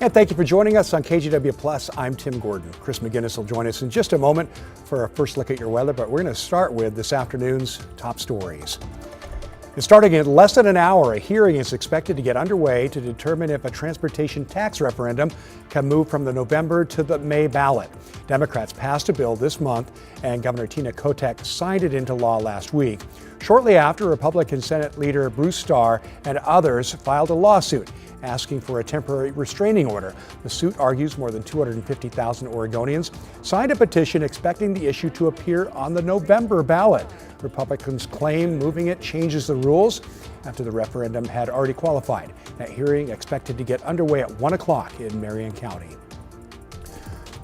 And thank you for joining us on KGW Plus. I'm Tim Gordon. Chris McGinnis will join us in just a moment for a first look at your weather, but we're going to start with this afternoon's top stories. And starting in less than an hour, a hearing is expected to get underway to determine if a transportation tax referendum can move from the November to the May ballot. Democrats passed a bill this month, and Governor Tina Kotek signed it into law last week. Shortly after, Republican Senate leader Bruce Starr and others filed a lawsuit asking for a temporary restraining order. The suit argues more than 250,000 Oregonians signed a petition expecting the issue to appear on the November ballot. Republicans claim moving it changes the rules after the referendum had already qualified. That hearing expected to get underway at 1 o'clock in Marion County.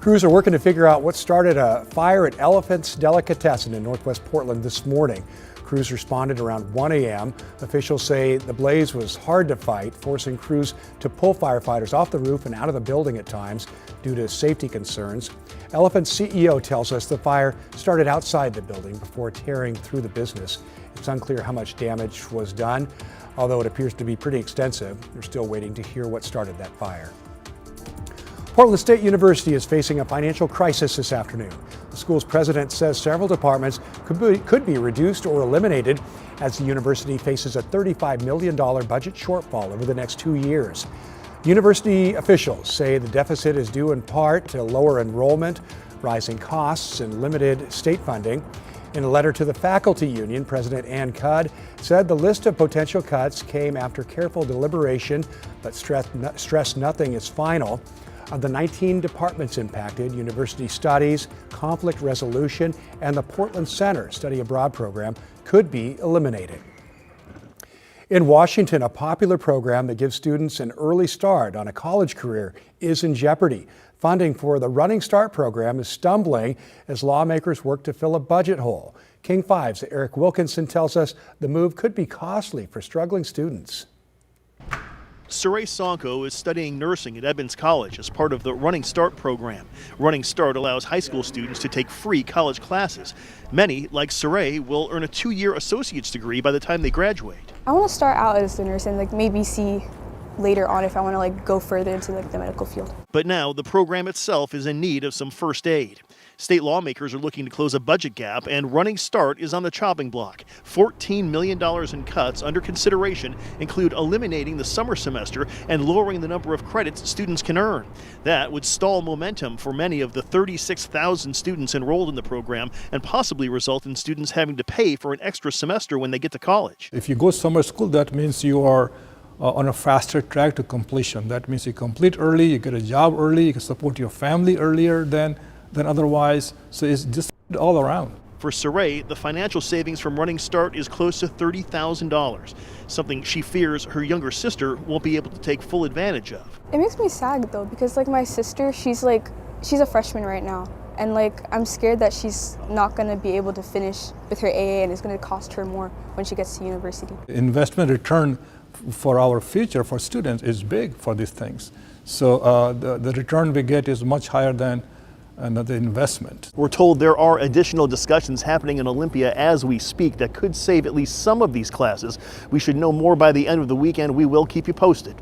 Crews are working to figure out what started a fire at Elephant's Delicatessen in northwest Portland this morning. Crews responded around 1 a.m. Officials say the blaze was hard to fight, forcing crews to pull firefighters off the roof and out of the building at times due to safety concerns. Elephant's CEO tells us the fire started outside the building before tearing through the business. It's unclear how much damage was done, although it appears to be pretty extensive. They're still waiting to hear what started that fire. Portland State University is facing a financial crisis this afternoon. The school's president says several departments could be reduced or eliminated as the university faces a $35 million budget shortfall over the next 2 years. University officials say the deficit is due in part to lower enrollment, rising costs, and limited state funding. In a letter to the faculty union, President Ann Cudd said the list of potential cuts came after careful deliberation, but stressed nothing is final. Of the 19 departments impacted, University Studies, Conflict Resolution, and the Portland Center Study Abroad program could be eliminated. In Washington, a popular program that gives students an early start on a college career is in jeopardy. Funding for the Running Start program is stumbling as lawmakers work to fill a budget hole. King 5's Eric Wilkinson tells us the move could be costly for struggling students. Saray Sonko is studying nursing at Edmonds College as part of the Running Start program. Running Start allows high school students to take free college classes. Many, like Saray, will earn a 2-year associate's degree by the time they graduate. I want to start out as a nurse and maybe see later on if I want to go further into the medical field. But now the program itself is in need of some first aid. State lawmakers are looking to close a budget gap, and Running Start is on the chopping block. $14 million in cuts under consideration include eliminating the summer semester and lowering the number of credits students can earn. That would stall momentum for many of the 36,000 students enrolled in the program and possibly result in students having to pay for an extra semester when they get to college. If you go summer school, that means you are on a faster track to completion. That means you complete early, you get a job early, you can support your family earlier than otherwise. So it's just all around. For Saray, the financial savings from Running Start is close to $30,000, something she fears her younger sister won't be able to take full advantage of. It makes me sad though, because my sister, she's a freshman right now. And I'm scared that she's not going to be able to finish with her AA and it's going to cost her more when she gets to university. Investment return for our future, for students, is big for these things. So the return we get is much higher than the investment. We're told there are additional discussions happening in Olympia as we speak that could save at least some of these classes. We should know more by the end of the weekend. We will keep you posted.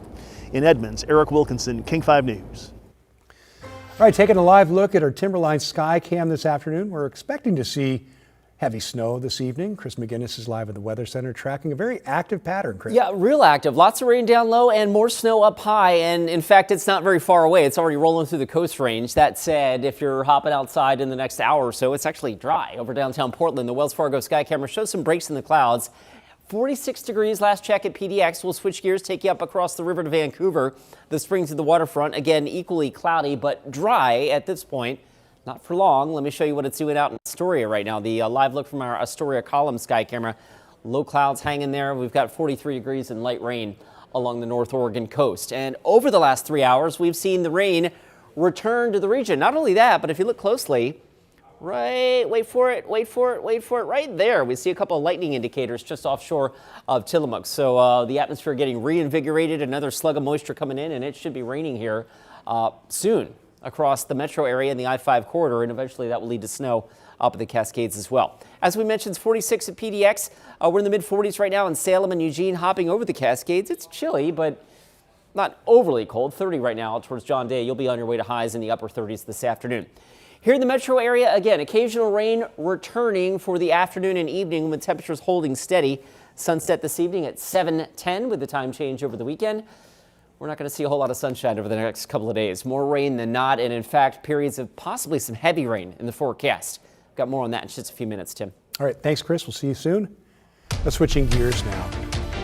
In Edmonds, Eric Wilkinson, King 5 News. All right, taking a live look at our Timberline sky cam this afternoon. We're expecting to see heavy snow this evening. Chris McGinnis is live at the Weather Center tracking a very active pattern, Chris. Yeah, real active. Lots of rain down low and more snow up high. And in fact, it's not very far away. It's already rolling through the Coast Range. That said, if you're hopping outside in the next hour or so, it's actually dry over downtown Portland. The Wells Fargo sky camera shows some breaks in the clouds. 46 degrees last check at PDX. We'll switch gears, take you up across the river to Vancouver. The spring to the waterfront. Again, equally cloudy, but dry at this point. Not for long. Let me show you what it's doing out in Astoria right now. The live look from our Astoria column sky camera. Low clouds hanging there. We've got 43 degrees and light rain along the North Oregon coast. And over the last 3 hours, we've seen the rain return to the region. Not only that, but if you look closely, right, wait for it, right there. We see a couple of lightning indicators just offshore of Tillamook. So the atmosphere getting reinvigorated, another slug of moisture coming in, and it should be raining here soon across the metro area and the I-5 corridor, and eventually that will lead to snow up at the Cascades as well. As we mentioned, it's 46 at PDX. We're in the mid-40s right now in Salem and Eugene, hopping over the Cascades. It's chilly, but not overly cold, 30 right now towards John Day. You'll be on your way to highs in the upper 30s this afternoon. Here in the metro area, again, occasional rain returning for the afternoon and evening with temperatures holding steady. Sunset this evening at 7:10 with the time change over the weekend. We're not going to see a whole lot of sunshine over the next couple of days. More rain than not, and in fact, periods of possibly some heavy rain in the forecast. Got more on that in just a few minutes, Tim. All right, thanks, Chris. We'll see you soon. Switching gears now.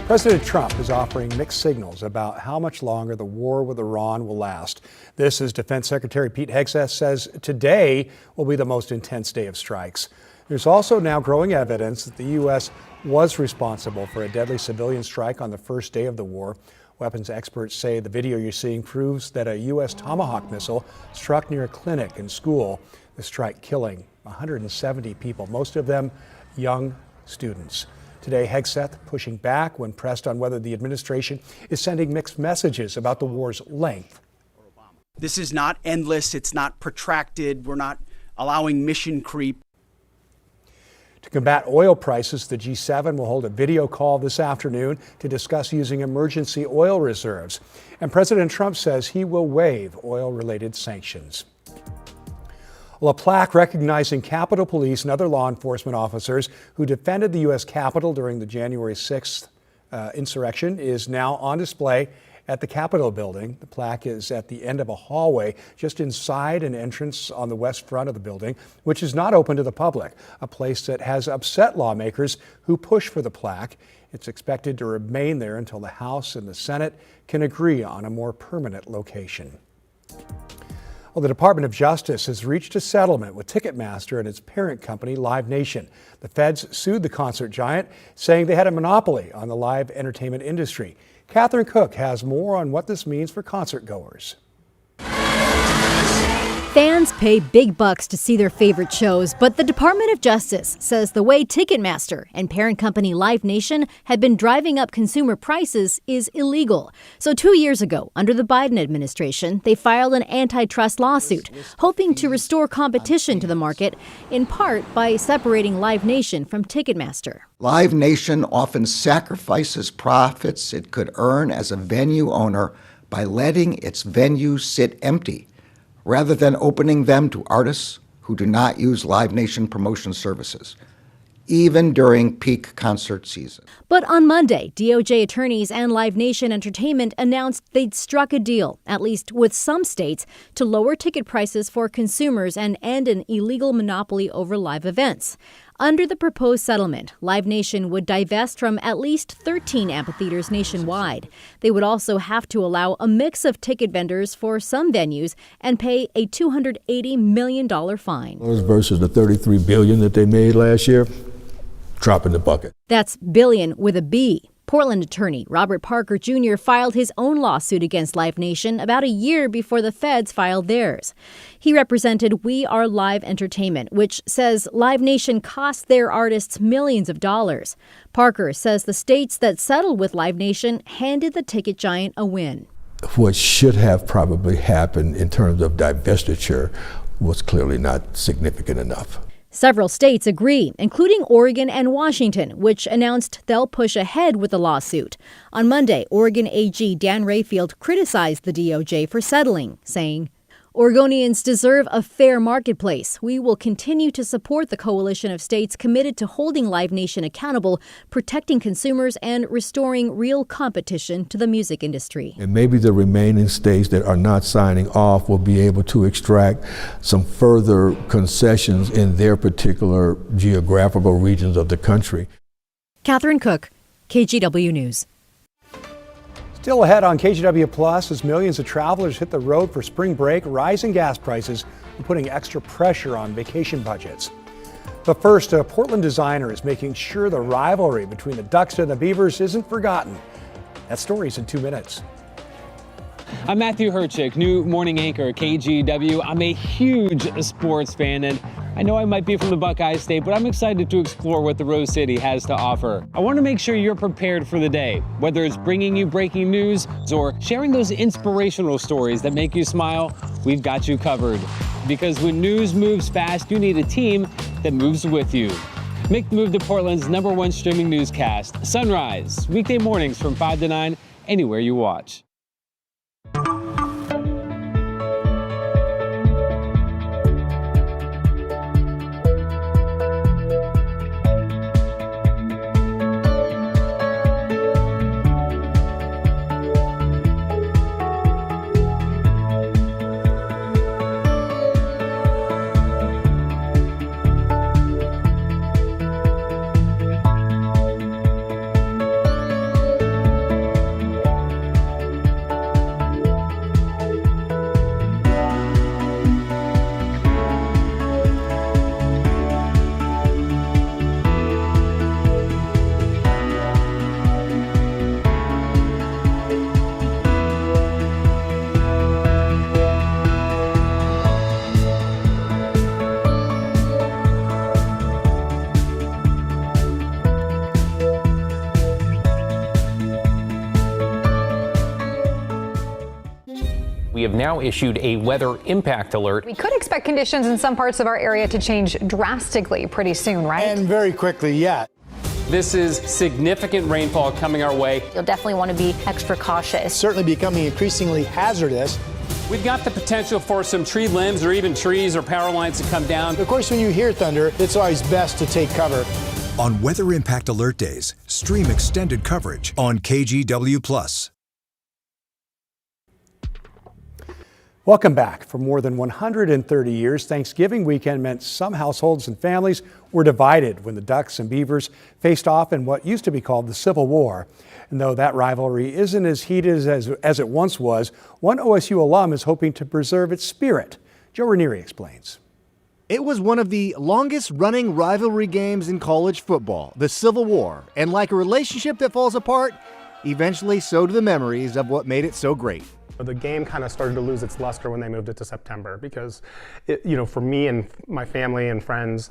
President Trump is offering mixed signals about how much longer the war with Iran will last. This, as Defense Secretary Pete Hegseth says, today will be the most intense day of strikes. There's also now growing evidence that the U.S. was responsible for a deadly civilian strike on the first day of the war. Weapons experts say the video you're seeing proves that a U.S. Tomahawk missile struck near a clinic and school, the strike killing 170 people, most of them young students. Today, Hegseth pushing back when pressed on whether the administration is sending mixed messages about the war's length. This is not endless. It's not protracted. We're not allowing mission creep. To combat oil prices, the G7 will hold a video call this afternoon to discuss using emergency oil reserves. And President Trump says he will waive oil-related sanctions. Well, a plaque recognizing Capitol Police and other law enforcement officers who defended the U.S. Capitol during the January 6th insurrection is now on display at the Capitol building. The plaque is at the end of a hallway just inside an entrance on the west front of the building, which is not open to the public, a place that has upset lawmakers who push for the plaque. It's expected to remain there until the House and the Senate can agree on a more permanent location. Well, the Department of Justice has reached a settlement with Ticketmaster and its parent company, Live Nation. The feds sued the concert giant, saying they had a monopoly on the live entertainment industry. Catherine Cook has more on what this means for concert goers. Fans pay big bucks to see their favorite shows, but the Department of Justice says the way Ticketmaster and parent company Live Nation had been driving up consumer prices is illegal. So 2 years ago, under the Biden administration, they filed an antitrust lawsuit, hoping to restore competition to the market, in part by separating Live Nation from Ticketmaster. Live Nation often sacrifices profits it could earn as a venue owner by letting its venues sit empty, rather than opening them to artists who do not use Live Nation promotion services, even during peak concert season. But on Monday, DOJ attorneys and Live Nation Entertainment announced they'd struck a deal, at least with some states, to lower ticket prices for consumers and end an illegal monopoly over live events. Under the proposed settlement, Live Nation would divest from at least 13 amphitheaters nationwide. They would also have to allow a mix of ticket vendors for some venues and pay a $280 million fine. Versus the $33 billion that they made last year, drop in the bucket. That's billion with a B. Portland attorney Robert Parker Jr. filed his own lawsuit against Live Nation about a year before the feds filed theirs. He represented We Are Live Entertainment, which says Live Nation cost their artists millions of dollars. Parker says the states that settled with Live Nation handed the ticket giant a win. What should have probably happened in terms of divestiture was clearly not significant enough. Several states agree, including Oregon and Washington, which announced they'll push ahead with the lawsuit. On Monday, Oregon AG Dan Rayfield criticized the DOJ for settling, saying, Oregonians deserve a fair marketplace. We will continue to support the coalition of states committed to holding Live Nation accountable, protecting consumers, and restoring real competition to the music industry. And maybe the remaining states that are not signing off will be able to extract some further concessions in their particular geographical regions of the country. Catherine Cook, KGW News. Still ahead on KGW Plus, as millions of travelers hit the road for spring break, rising gas prices are putting extra pressure on vacation budgets. But first, a Portland designer is making sure the rivalry between the Ducks and the Beavers isn't forgotten. That story's in 2 minutes. I'm Matthew Herchick, new morning anchor at KGW. I'm a huge sports fan, and I know I might be from the Buckeye State, but I'm excited to explore what the Rose City has to offer. I want to make sure you're prepared for the day, whether it's bringing you breaking news or sharing those inspirational stories that make you smile. We've got you covered. Because when news moves fast, you need a team that moves with you. Make the move to Portland's #1 streaming newscast, Sunrise, weekday mornings from 5 to 9, anywhere you watch. We have now issued a weather impact alert. We could expect conditions in some parts of our area to change drastically pretty soon, right? And very quickly, yeah. This is significant rainfall coming our way. You'll definitely want to be extra cautious. It's certainly becoming increasingly hazardous. We've got the potential for some tree limbs or even trees or power lines to come down. Of course, when you hear thunder, it's always best to take cover. On Weather Impact Alert Days, stream extended coverage on KGW+. Welcome back. For more than 130 years, Thanksgiving weekend meant some households and families were divided when the Ducks and Beavers faced off in what used to be called the Civil War. And though that rivalry isn't as heated as it once was, one OSU alum is hoping to preserve its spirit. Joe Ranieri explains. It was one of the longest-running rivalry games in college football, the Civil War. And like a relationship that falls apart, eventually so do the memories of what made it so great. The game kind of started to lose its luster when they moved it to September because, for me and my family and friends,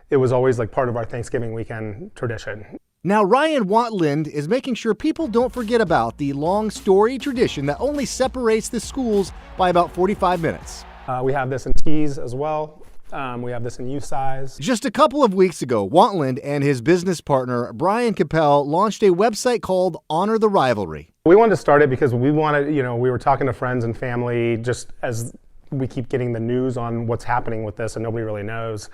it was always like part of our Thanksgiving weekend tradition. Now Ryan Watland is making sure people don't forget about the long storied tradition that only separates the schools by about 45 minutes. We have this in T's as well. We have this in U size. Just a couple of weeks ago, Watland and his business partner, Brian Capel, launched a website called Honor the Rivalry. We wanted to start it because we wanted, we were talking to friends and family just as we keep getting the news on what's happening with this and nobody really knows.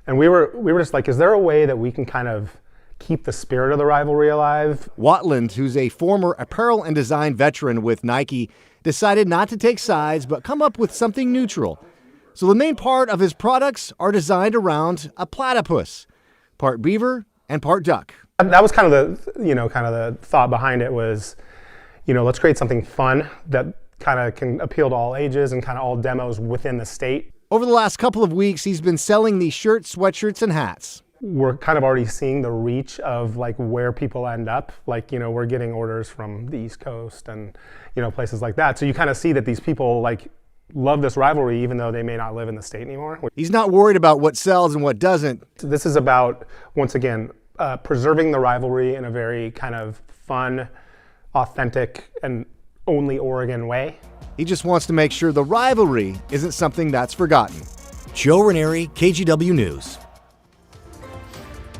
And we were just like, is there a way that we can kind of keep the spirit of the rivalry alive? Watland, who's a former apparel and design veteran with Nike, decided not to take sides but come up with something neutral. So the main part of his products are designed around a platypus, part beaver and part duck. That was kind of the thought behind it was, let's create something fun that kind of can appeal to all ages and kind of all demos within the state. Over the last couple of weeks, he's been selling these shirts, sweatshirts, and hats. We're kind of already seeing the reach of like where people end up. Like, we're getting orders from the East Coast and, places like that. So you kind of see that these people love this rivalry even though they may not live in the state anymore. He's not worried about what sells and what doesn't. This is about, once again, preserving the rivalry in a very kind of fun, authentic, and only Oregon way. He just wants to make sure the rivalry isn't something that's forgotten. Joe Ranieri, KGW News.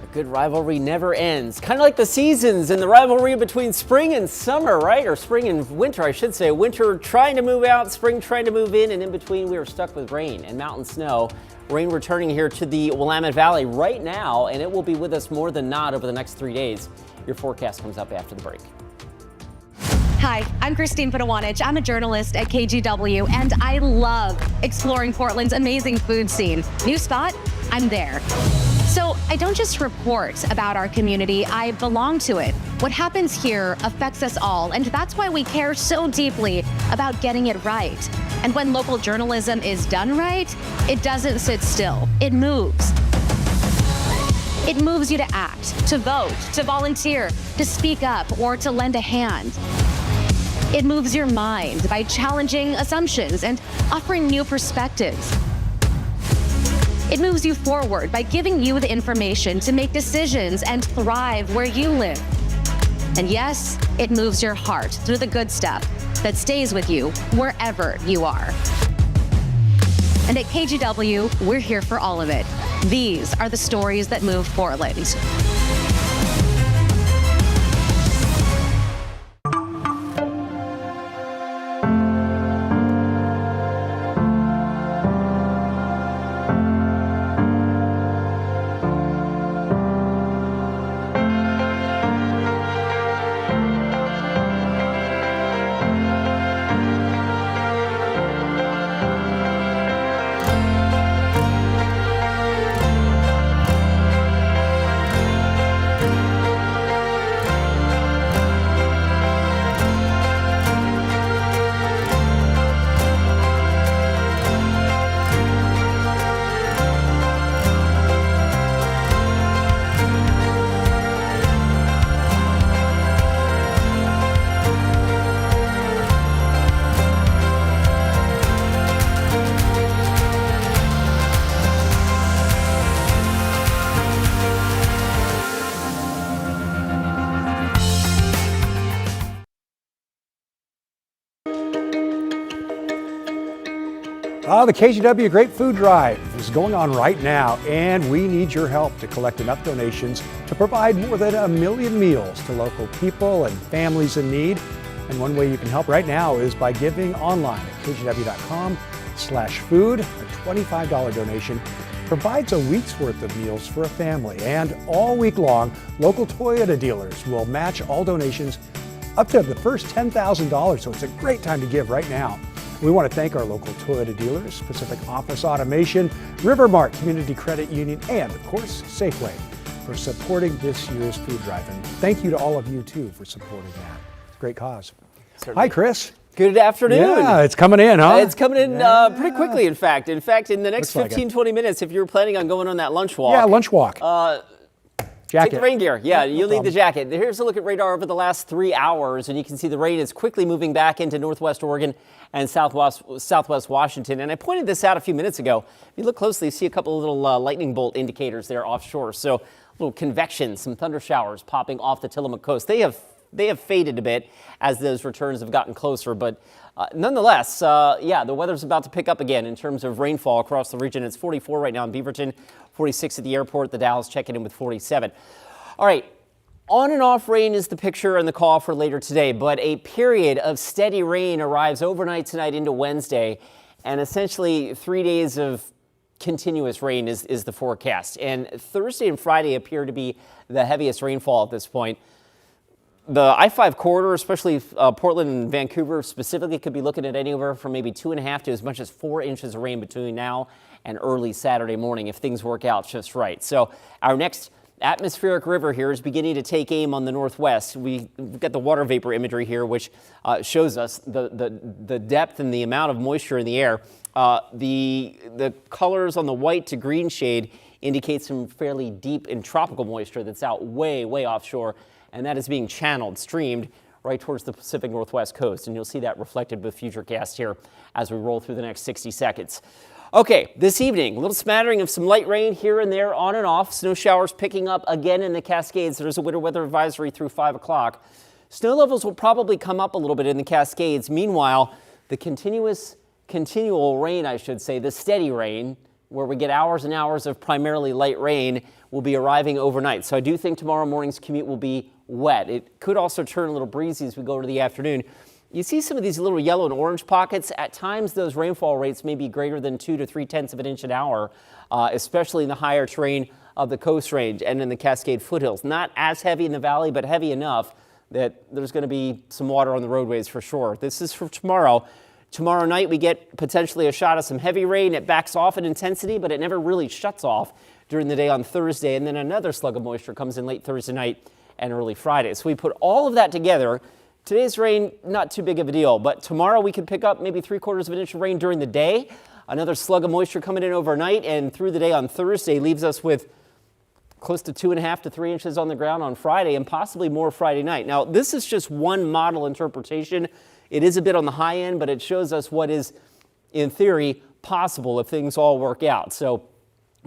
A good rivalry never ends. Kind of like the seasons and the rivalry between spring and summer, right? Or spring and winter, I should say. Winter trying to move out, spring trying to move in, and in between we are stuck with rain and mountain snow. Rain returning here to the Willamette Valley right now, and it will be with us more than not over the next 3 days. Your forecast comes up after the break. Hi, I'm Christine Padawanich. I'm a journalist at KGW, and I love exploring Portland's amazing food scene. New spot? I'm there. So I don't just report about our community, I belong to it. What happens here affects us all, and that's why we care so deeply about getting it right. And when local journalism is done right, it doesn't sit still, it moves. It moves you to act, to vote, to volunteer, to speak up, or to lend a hand. It moves your mind by challenging assumptions and offering new perspectives. It moves you forward by giving you the information to make decisions and thrive where you live. And yes, it moves your heart through the good stuff that stays with you wherever you are. And at KGW, we're here for all of it. These are the stories that move Portland. The KGW Great Food Drive is going on right now, and we need your help to collect enough donations to provide more than 1 million meals to local people and families in need. And one way you can help right now is by giving online at kgw.com/food. A $25 donation provides a week's worth of meals for a family. And all week long, local Toyota dealers will match all donations up to the first $10,000. So it's a great time to give right now. We want to thank our local Toyota dealers, Pacific Office Automation, Rivermark Community Credit Union, and of course, Safeway for supporting this year's food drive. And thank you to all of you too for supporting that. It's a great cause. Certainly. Hi, Chris. Good afternoon. Yeah, it's coming in, huh? It's coming in pretty quickly, in fact. In the next 15-20 minutes, if you're planning on going on that lunch walk. Yeah, lunch walk. Take the rain gear. Yeah, you'll need the jacket. Here's a look at radar over the last 3 hours, and you can see the rain is quickly moving back into northwest Oregon and southwest Washington. And I pointed this out a few minutes ago. If you look closely, you see a couple of little lightning bolt indicators there offshore. So a little convection, some thunder showers popping off the Tillamook coast. They have faded a bit as those returns have gotten closer, but nonetheless, the weather's about to pick up again in terms of rainfall across the region. It's 44 right now in Beaverton, 46 at the airport. The Dow's checking in with 47. All right, on and off rain is the picture and the call for later today, but a period of steady rain arrives overnight tonight into Wednesday, and essentially 3 days of continuous rain is the forecast. And Thursday and Friday appear to be the heaviest rainfall at this point. The I-5 corridor, especially Portland and Vancouver specifically, could be looking at anywhere from maybe 2.5 to as much as 4 inches of rain between now and early Saturday morning if things work out just right. So our next atmospheric river here is beginning to take aim on the northwest. We've got the water vapor imagery here, which shows us the depth and the amount of moisture in the air. The colors on the white to green shade indicate some fairly deep and tropical moisture that's out way offshore, and that is being channeled, streamed right towards the Pacific Northwest coast. And you'll see that reflected with futurecast here as we roll through the next 60 seconds. Okay, this evening, a little smattering of some light rain here and there on and off. Snow showers picking up again in the Cascades. There's a winter weather advisory through 5 o'clock. Snow levels will probably come up a little bit in the Cascades. Meanwhile, the continual rain, I should say, the steady rain, where we get hours and hours of primarily light rain, will be arriving overnight. So I do think tomorrow morning's commute will be wet. It could also turn a little breezy as we go to the afternoon. You see some of these little yellow and orange pockets. At times, those rainfall rates may be greater than 2 to 3/10 of an inch an hour, especially in the higher terrain of the Coast Range and in the Cascade foothills. Not as heavy in the valley, but heavy enough that there's going to be some water on the roadways for sure. This is for tomorrow. Tomorrow night, we get potentially a shot of some heavy rain. It backs off in intensity, but it never really shuts off during the day on Thursday. And then another slug of moisture comes in late Thursday night and early Friday. So we put all of that together. Today's rain, not too big of a deal, but tomorrow we could pick up maybe 3/4 of an inch of rain during the day. Another slug of moisture coming in overnight, and through the day on Thursday leaves us with close to 2.5 to 3 inches on the ground on Friday, and possibly more Friday night. Now, this is just one model interpretation. It is a bit on the high end, but it shows us what is, in theory, possible if things all work out. So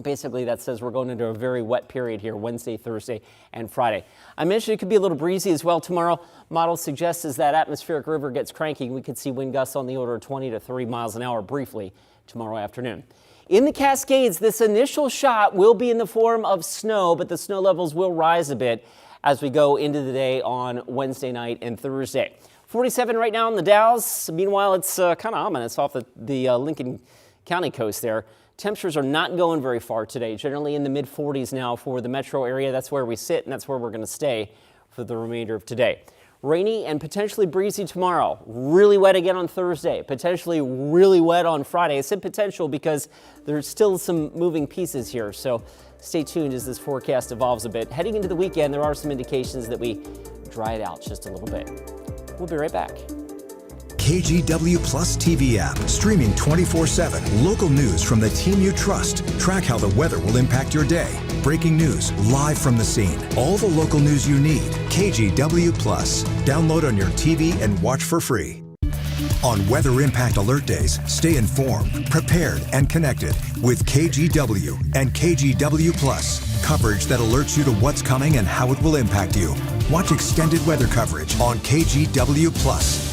basically, that says we're going into a very wet period here, Wednesday, Thursday, and Friday. I mentioned it could be a little breezy as well tomorrow. Model suggests as that atmospheric river gets cranky, we could see wind gusts on the order of 20 to 30 miles an hour briefly tomorrow afternoon. In the Cascades, this initial shot will be in the form of snow, but the snow levels will rise a bit as we go into the day on Wednesday night and Thursday. 47 right now on the Dows. Meanwhile, it's kind of ominous off the Lincoln County coast there. Temperatures are not going very far today, generally in the mid-40s now for the metro area. That's where we sit, and that's where we're going to stay for the remainder of today. Rainy and potentially breezy tomorrow. Really wet again on Thursday. Potentially really wet on Friday. I said potential because there's still some moving pieces here, so stay tuned as this forecast evolves a bit. Heading into the weekend, there are some indications that we dry it out just a little bit. We'll be right back. KGW Plus TV app, streaming 24/7. Local news from the team you trust. Track how the weather will impact your day. Breaking news live from the scene. All the local news you need. KGW Plus. Download on your TV and watch for free. On Weather Impact Alert Days, stay informed, prepared, and connected with KGW and KGW Plus. Coverage that alerts you to what's coming and how it will impact you. Watch extended weather coverage on KGW Plus.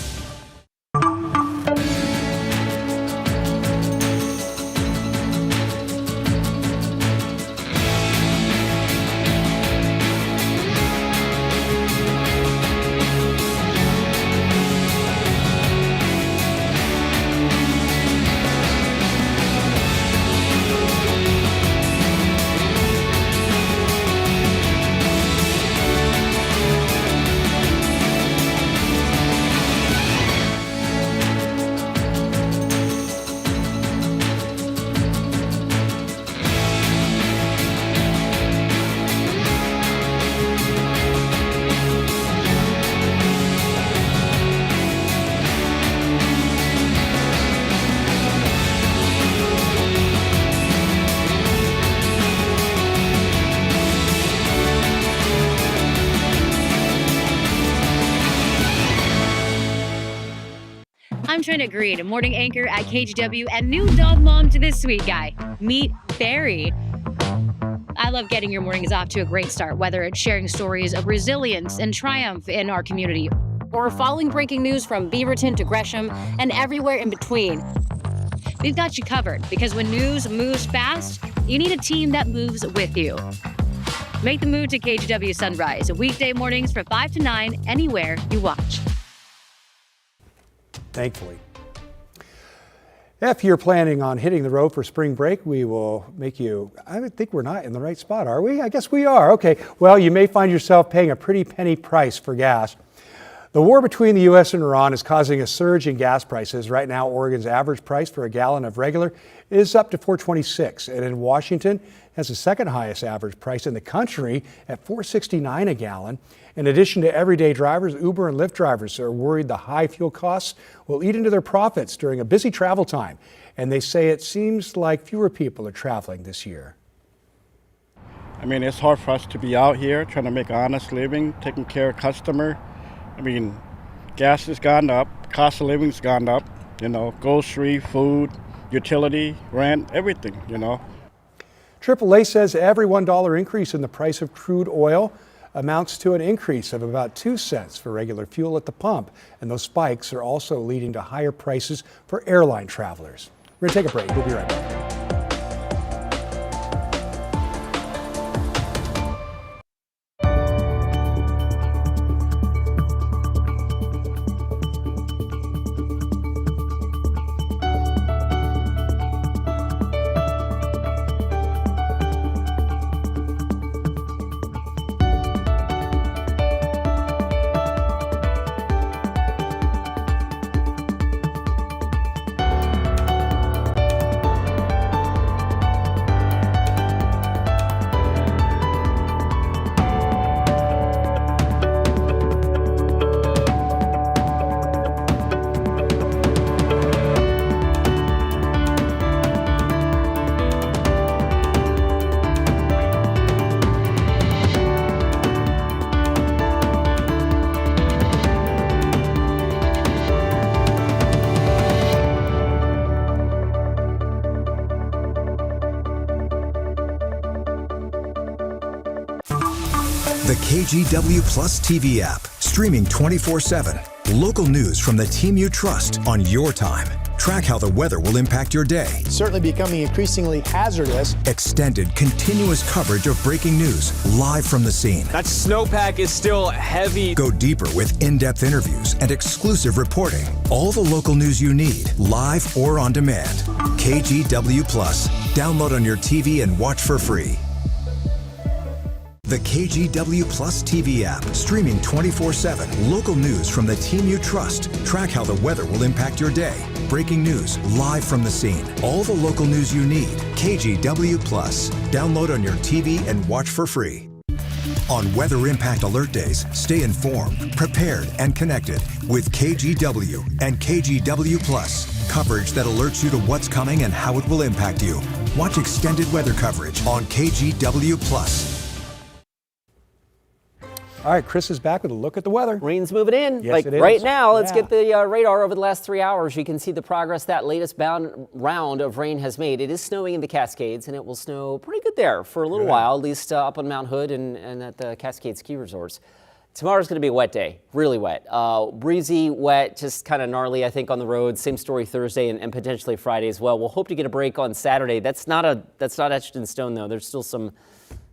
I'm Trina Green, morning anchor at KGW and new dog mom to this sweet guy. Meet Barry. I love getting your mornings off to a great start, whether it's sharing stories of resilience and triumph in our community, or following breaking news from Beaverton to Gresham and everywhere in between. We've got you covered, because when news moves fast, you need a team that moves with you. Make the move to KGW Sunrise, weekday mornings from 5 to 9, anywhere you watch. Thankfully. If you're planning on hitting the road for spring break, we will make you, I would think we're not in the right spot, are we? I guess we are. Okay, well, you may find yourself paying a pretty penny price for gas. The war between the U.S. and Iran is causing a surge in gas prices. Right now, Oregon's average price for a gallon of regular is up to $4.26, and in Washington has the second highest average price in the country at $4.69 a gallon. In addition to everyday drivers, Uber and Lyft drivers are worried the high fuel costs will eat into their profits during a busy travel time. And they say it seems like fewer people are traveling this year. I mean, it's hard for us to be out here trying to make an honest living, taking care of customer. I mean, gas has gone up, cost of living's gone up, grocery, food, utility, rent, everything, AAA says every $1 increase in the price of crude oil amounts to an increase of about 2 cents for regular fuel at the pump. And those spikes are also leading to higher prices for airline travelers. We're going to take a break. We'll be right back. The KGW Plus TV app, streaming 24/7. Local news from the team you trust on your time. Track how the weather will impact your day. It's certainly becoming increasingly hazardous. Extended, continuous coverage of breaking news live from the scene. That snowpack is still heavy. Go deeper with in-depth interviews and exclusive reporting. All the local news you need, live or on demand. KGW Plus. Download on your TV and watch for free. The KGW Plus TV app, streaming 24/7. Local news from the team you trust. Track how the weather will impact your day. Breaking news live from the scene. All the local news you need. KGW Plus. Download on your TV and watch for free. On Weather Impact Alert Days, stay informed, prepared, and connected with KGW and KGW Plus. Coverage that alerts you to what's coming and how it will impact you. Watch extended weather coverage on KGW Plus. All right, Chris is back with a look at the weather. Rain's moving in. Yes, it is. Right now, let's get the radar over the last 3 hours. You can see the progress that latest round of rain has made. It is snowing in the Cascades, and it will snow pretty good there for a little while, at least up on Mount Hood and at the Cascade ski resorts. Tomorrow's going to be a wet day, really wet. Breezy, wet, just kind of gnarly, I think, on the road. Same story Thursday and potentially Friday as well. We'll hope to get a break on Saturday. That's not etched in stone, though. There's still some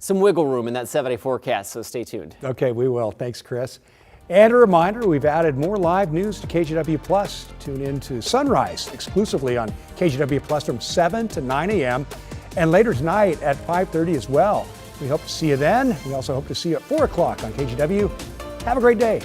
wiggle room in that 7-day forecast, so stay tuned. Okay, we will. Thanks, Chris. And a reminder, we've added more live news to KGW Plus. Tune in to Sunrise exclusively on KGW Plus from 7 to 9 a.m. and later tonight at 5:30 as well. We hope to see you then. We also hope to see you at 4 o'clock on KGW. Have a great day.